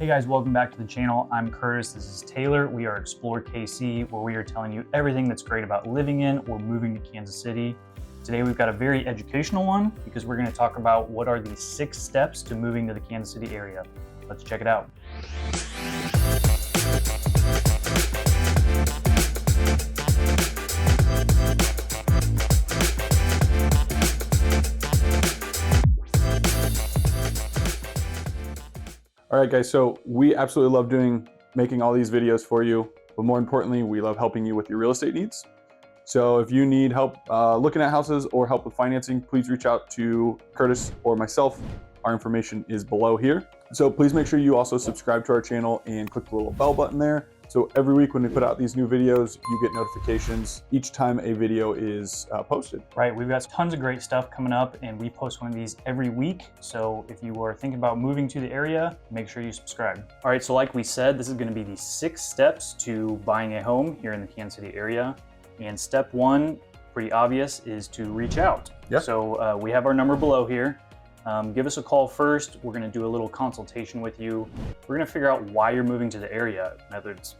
Hey guys, welcome back to the channel. I'm Curtis, this is Taylor. We are Explore KC, where we are telling you everything that's great about living in or moving to Kansas City. Today we've got a very educational one because we're going to talk about what are the 6 steps to moving to the Kansas City area. Let's check it out. All right, guys, so we absolutely love making all these videos for you, but more importantly, we love helping you with your real estate needs. So if you need help looking at houses or help with financing, please reach out to Curtis or myself. Our information is below here. So please make sure you also subscribe to our channel and click the little bell button there. So every week when we put out these new videos, you get notifications each time a video is posted. Right, we've got tons of great stuff coming up and we post one of these every week. So if you are thinking about moving to the area, make sure you subscribe. All right, so like we said, this is gonna be the 6 steps to buying a home here in the Kansas City area. And step 1, pretty obvious, is to reach out. Yep. So we have our number below here. Give us a call first. We're going to do a little consultation with you. We're going to figure out why you're moving to the area,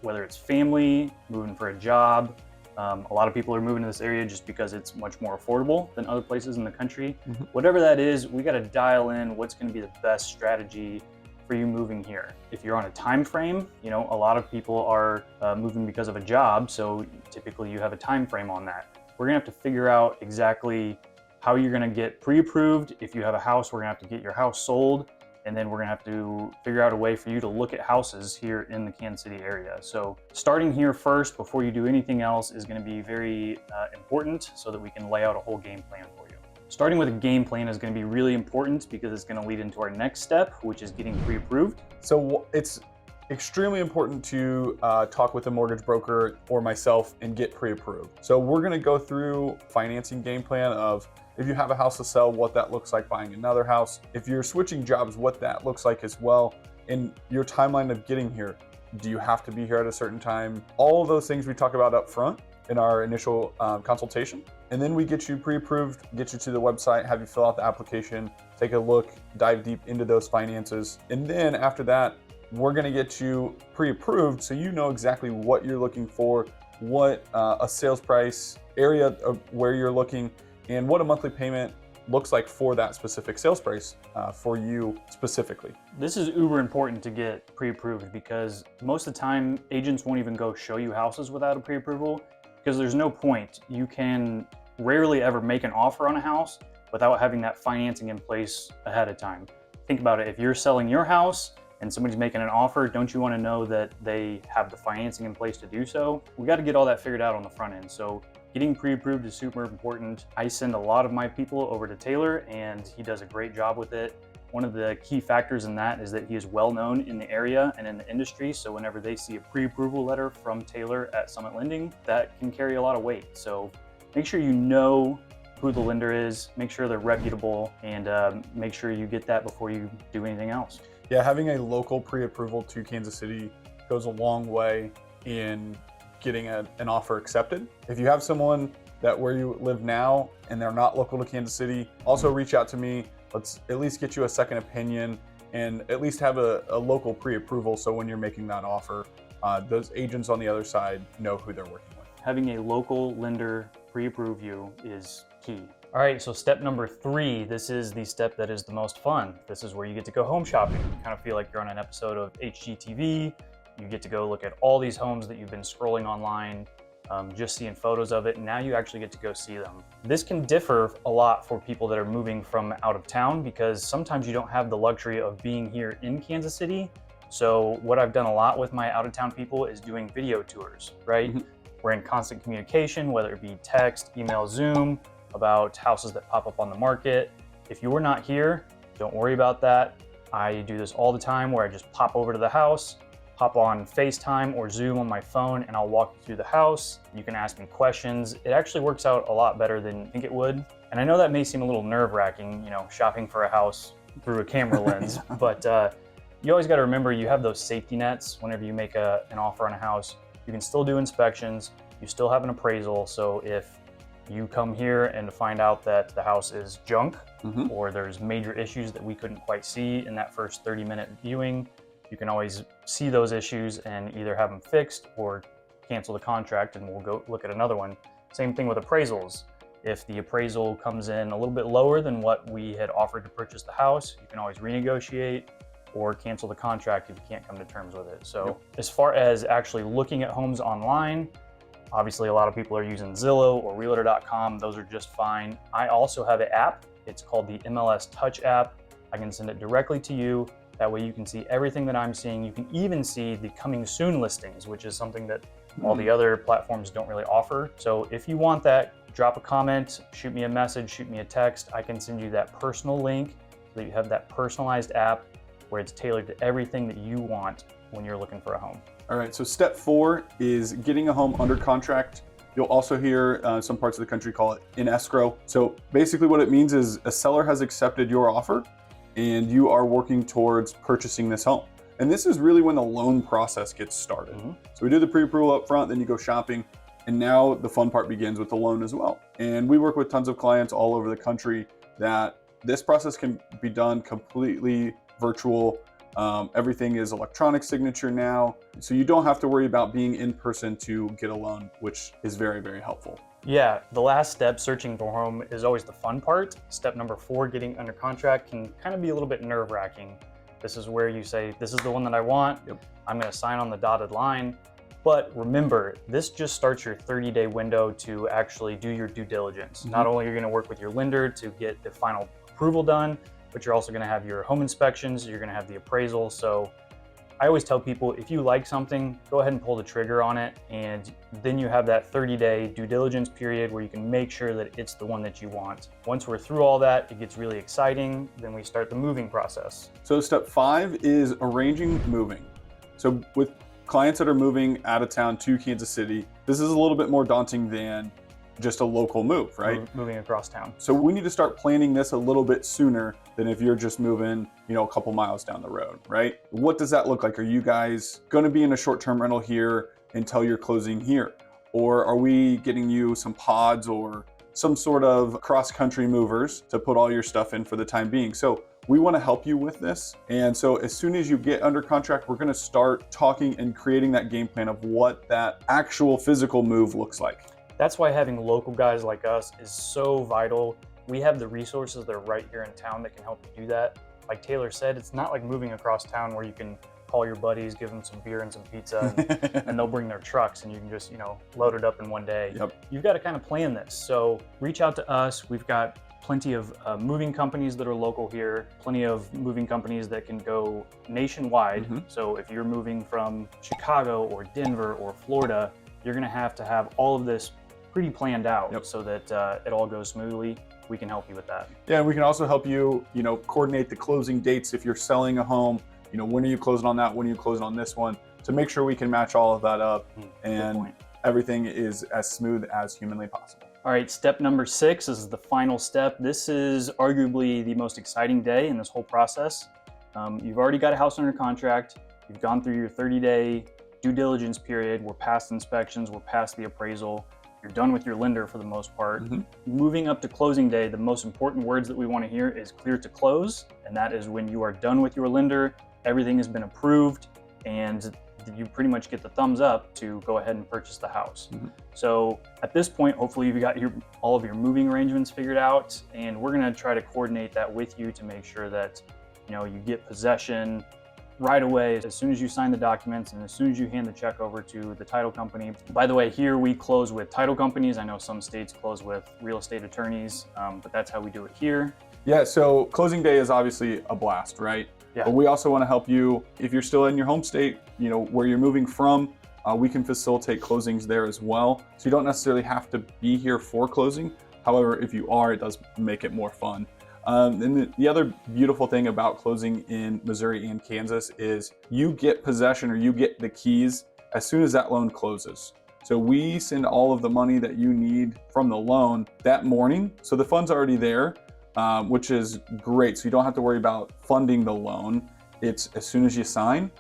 whether it's family, moving for a job. A lot of people are moving to this area just because it's much more affordable than other places in the country. Whatever that is, we got to dial in what's going to be the best strategy for you moving here. If you're on a time frame, a lot of people are moving because of a job, so typically you have a time frame on that. We're going to have to figure out exactly how you're gonna get pre-approved. If you have a house, we're gonna have to get your house sold, and then we're gonna have to figure out a way for you to look at houses here in the Kansas City area. So starting here first before you do anything else is gonna be very important so that we can lay out a whole game plan for you. Starting with a game plan is gonna be really important because it's gonna lead into our next step, which is getting pre-approved. So it's extremely important to talk with a mortgage broker or myself and get pre-approved. So we're gonna go through financing game plan of if you have a house to sell, what that looks like buying another house. If you're switching jobs, what that looks like as well. And your timeline of getting here. Do you have to be here at a certain time? All of those things we talk about up front in our initial consultation. And then we get you pre-approved, get you to the website, have you fill out the application, take a look, dive deep into those finances. And then after that, we're gonna get you pre-approved so you know exactly what you're looking for, what a sales price, area of where you're looking, and what a monthly payment looks like for that specific sales price for you specifically. This is uber important to get pre-approved because most of the time agents won't even go show you houses without a pre-approval because there's no point. You can rarely ever make an offer on a house without having that financing in place ahead of time. Think about it, if you're selling your house and somebody's making an offer, don't you want to know that they have the financing in place to do so? We got to get all that figured out on the front end. So getting pre-approved is super important. I send a lot of my people over to Taylor and he does a great job with it. One of the key factors in that is that he is well known in the area and in the industry. So whenever they see a pre-approval letter from Taylor at Summit Lending, that can carry a lot of weight. So make sure you know who the lender is, make sure they're reputable, and make sure you get that before you do anything else. Yeah, having a local pre-approval to Kansas City goes a long way in getting an offer accepted. If you have someone that where you live now and they're not local to Kansas City, also reach out to me. Let's at least get you a second opinion and at least have a local pre-approval so when you're making that offer, those agents on the other side know who they're working with. Having a local lender pre-approve you is key. All right, so step number 3, this is the step that is the most fun. This is where you get to go home shopping. You kind of feel like you're on an episode of HGTV. You get to go look at all these homes that you've been scrolling online, just seeing photos of it, and now you actually get to go see them. This can differ a lot for people that are moving from out of town because sometimes you don't have the luxury of being here in Kansas City. So what I've done a lot with my out of town people is doing video tours, right? We're in constant communication, whether it be text, email, Zoom, about houses that pop up on the market. If you're not here, don't worry about that. I do this all the time where I just pop over to the house, hop on FaceTime or Zoom on my phone, and I'll walk you through the house. You can ask me questions. It actually works out a lot better than you think it would. And I know that may seem a little nerve-wracking, shopping for a house through a camera lens, but you always got to remember you have those safety nets whenever you make an offer on a house. You can still do inspections. You still have an appraisal. So if you come here and find out that the house is junk or there's major issues that we couldn't quite see in that first 30-minute viewing, you can always see those issues and either have them fixed or cancel the contract and we'll go look at another one. Same thing with appraisals. If the appraisal comes in a little bit lower than what we had offered to purchase the house, you can always renegotiate or cancel the contract if you can't come to terms with it. So as far as actually looking at homes online, obviously a lot of people are using Zillow or realtor.com. Those are just fine. I also have an app. It's called the MLS Touch app. I can send it directly to you. That way you can see everything that I'm seeing. You can even see the coming soon listings, which is something that all the other platforms don't really offer. So if you want that, drop a comment, shoot me a message, shoot me a text. I can send you that personal link so that you have that personalized app where it's tailored to everything that you want when you're looking for a home. All right, so step 4 is getting a home under contract. You'll also hear some parts of the country call it in escrow. So basically what it means is a seller has accepted your offer and you are working towards purchasing this home. And this is really when the loan process gets started. So we do the pre-approval up front, then you go shopping, and now the fun part begins with the loan as well. And we work with tons of clients all over the country that this process can be done completely virtual. Everything is electronic signature now. So you don't have to worry about being in person to get a loan, which is very, very helpful. Yeah, the last step, searching for a home, is always the fun part. Step number 4, getting under contract, can kind of be a little bit nerve-wracking. This is where you say, this is the one that I want. I'm gonna sign on the dotted line. But remember, this just starts your 30-day window to actually do your due diligence. Not only are you gonna work with your lender to get the final approval done, but you're also gonna have your home inspections, you're gonna have the appraisal. So I always tell people, if you like something, go ahead and pull the trigger on it. And then you have that 30-day due diligence period where you can make sure that it's the one that you want. Once we're through all that, it gets really exciting. Then we start the moving process. So step 5 is arranging moving. So with clients that are moving out of town to Kansas City, this is a little bit more daunting than just a local move, right? Moving across town. So we need to start planning this a little bit sooner than if you're just moving, a couple miles down the road, right? What does that look like? Are you guys going to be in a short-term rental here until you're closing here? Or are we getting you some pods or some sort of cross-country movers to put all your stuff in for the time being? So we want to help you with this. And so as soon as you get under contract, we're going to start talking and creating that game plan of what that actual physical move looks like. That's why having local guys like us is so vital. We have the resources that are right here in town that can help you do that. Like Taylor said, it's not like moving across town where you can call your buddies, give them some beer and some pizza, and they'll bring their trucks and you can just, load it up in one day. You've got to kind of plan this. So reach out to us. We've got plenty of moving companies that are local here, plenty of moving companies that can go nationwide. So if you're moving from Chicago or Denver or Florida, you're going to have all of this pretty planned out so that it all goes smoothly. We can help you with that. Yeah, and we can also help you, coordinate the closing dates. If you're selling a home, when are you closing on that? When are you closing on this one? To make sure we can match all of that up and everything is as smooth as humanly possible. All right, step number 6 is the final step. This is arguably the most exciting day in this whole process. You've already got a house under contract. You've gone through your 30-day due diligence period. We're past inspections. We're past the appraisal. You're done with your lender for the most part. Moving up to closing day, the most important words that we want to hear is clear to close. And that is when you are done with your lender, everything has been approved, and you pretty much get the thumbs up to go ahead and purchase the house. So at this point, hopefully you've got all of your moving arrangements figured out, and we're going to try to coordinate that with you to make sure that you get possession right away as soon as you sign the documents and as soon as you hand the check over to the title company. By the way, here we close with title companies. I know some states close with real estate attorneys, but that's how we do it here. Yeah, so closing day is obviously a blast, right? Yeah. But we also want to help you if you're still in your home state, where you're moving from. We can facilitate closings there as well. So you don't necessarily have to be here for closing. However, if you are, it does make it more fun. And the other beautiful thing about closing in Missouri and Kansas is you get possession or you get the keys as soon as that loan closes. So we send all of the money that you need from the loan that morning. So the fund's already there, which is great. So you don't have to worry about funding the loan. It's as soon as you sign,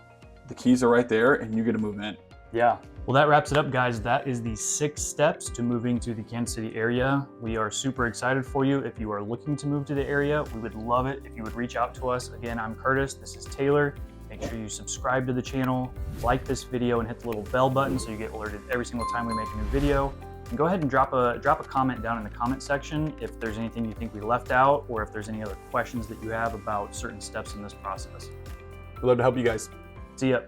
the keys are right there and you get to move in. Yeah. Well, that wraps it up, guys. That is the 6 steps to moving to the Kansas City area. We are super excited for you. If you are looking to move to the area, we would love it if you would reach out to us. Again, I'm Curtis. This is Taylor. Thank you make sure you subscribe to the channel, like this video, and hit the little bell button so you get alerted every single time we make a new video. And go ahead and drop a comment down in the comment section if there's anything you think we left out, or if there's any other questions that you have about certain steps in this process. We'd love to help you guys. See ya.